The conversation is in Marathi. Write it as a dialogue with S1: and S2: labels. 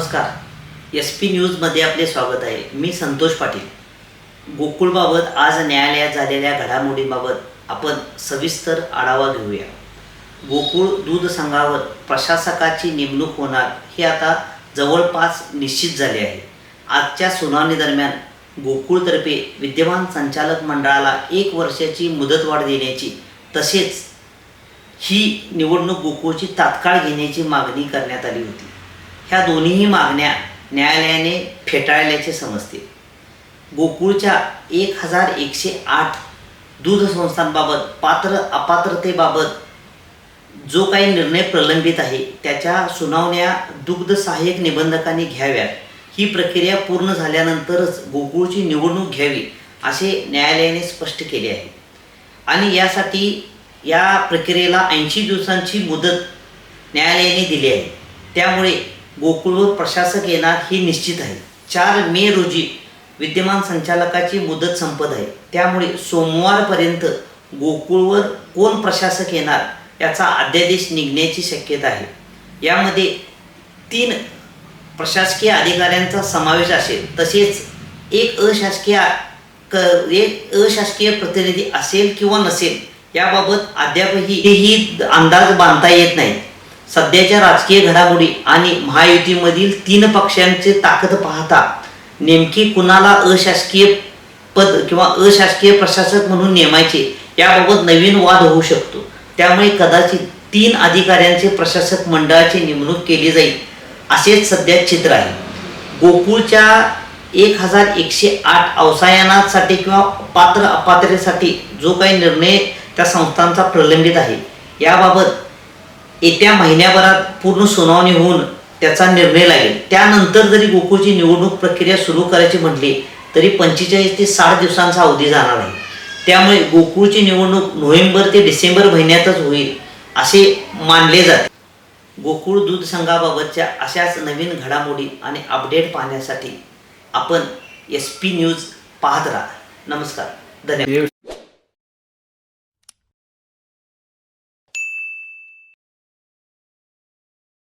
S1: नमस्कार. SP न्यूजमध्ये आपले स्वागत आहे. मी संतोष पाटील. गोकुळबाबत आज न्यायालयात झालेल्या घडामोडींबाबत आपण सविस्तर आढावा घेऊया. गोकुळ दूध संघावर प्रशासकाची नेमणूक होणार हे आता जवळपास निश्चित झाले आहे. आजच्या सुनावणीदरम्यान गोकुळतर्फे विद्यमान संचालक मंडळाला 1 वर्षाची मुदतवाढ देण्याची तसेच ही निवडणूक गोकुळची तात्काळ घेण्याची मागणी करण्यात आली होती. ह्या दोन्हीही मागण्या न्यायालयाने फेटाळल्याचे समजते. गोकुळच्या 1108 दूध संस्थांबाबत पात्र अपात्रतेबाबत जो काही निर्णय प्रलंबित आहे त्याच्या सुनावण्या दुग्ध सहाय्यक निबंधकांनी घ्याव्यात. ही प्रक्रिया पूर्ण झाल्यानंतरच गोकुळची निवडणूक घ्यावी असे न्यायालयाने स्पष्ट केले आहे आणि यासाठी या प्रक्रियेला 80 दिवसांची मुदत न्यायालयाने दिली आहे. त्यामुळे गोकुळवर प्रशासक येणार हे निश्चित आहे. 4 मे रोजी विद्यमान संचालकाची मुदत संपत आहे. त्यामुळे सोमवारपर्यंत गोकुळवर कोण प्रशासक येणार याचा अध्यादेश निघण्याची शक्यता आहे. यामध्ये 3 प्रशासकीय अधिकाऱ्यांचा समावेश असेल तसेच एक अशासकीय प्रतिनिधी असेल किंवा नसेल याबाबत अद्यापही अंदाज बांधता येत नाही. सध्याच्या राजकीय घडामोडी आणि महायुतीमधील 3 पक्षांची ताकद पाहता नेमकी कुणाला अशासकीय पद किंवा अशासकीय प्रशासक म्हणून नेमायचे याबाबत नवीन वाद होऊ शकतो. त्यामुळे कदाचित 3 अधिकाऱ्यांचे प्रशासक मंडळाची नेमणूक केली जाईल असेच सध्या चित्र आहे. गोकुळच्या 1108 अवसायनासाठी किंवा पात्र अपात्रतेसाठी जो काही निर्णय त्या संस्थांचा प्रलंबित आहे याबाबत येत्या महिन्याभरात पूर्ण सुनावणी होऊन त्याचा निर्णय लागेल. त्यानंतर जरी गोकुळची निवडणूक प्रक्रिया सुरू करायची म्हटली तरी 45 ते 60 दिवसांचा अवधी जाणार आहे. त्यामुळे गोकुळची निवडणूक नोव्हेंबर ते डिसेंबर महिन्यातच होईल असे मानले जाते. गोकुळ दूध संघाबाबतच्या अशाच नवीन घडामोडी आणि अपडेट पाहण्यासाठी आपण SP न्यूज पाहत राहा. नमस्कार. धन्यवाद.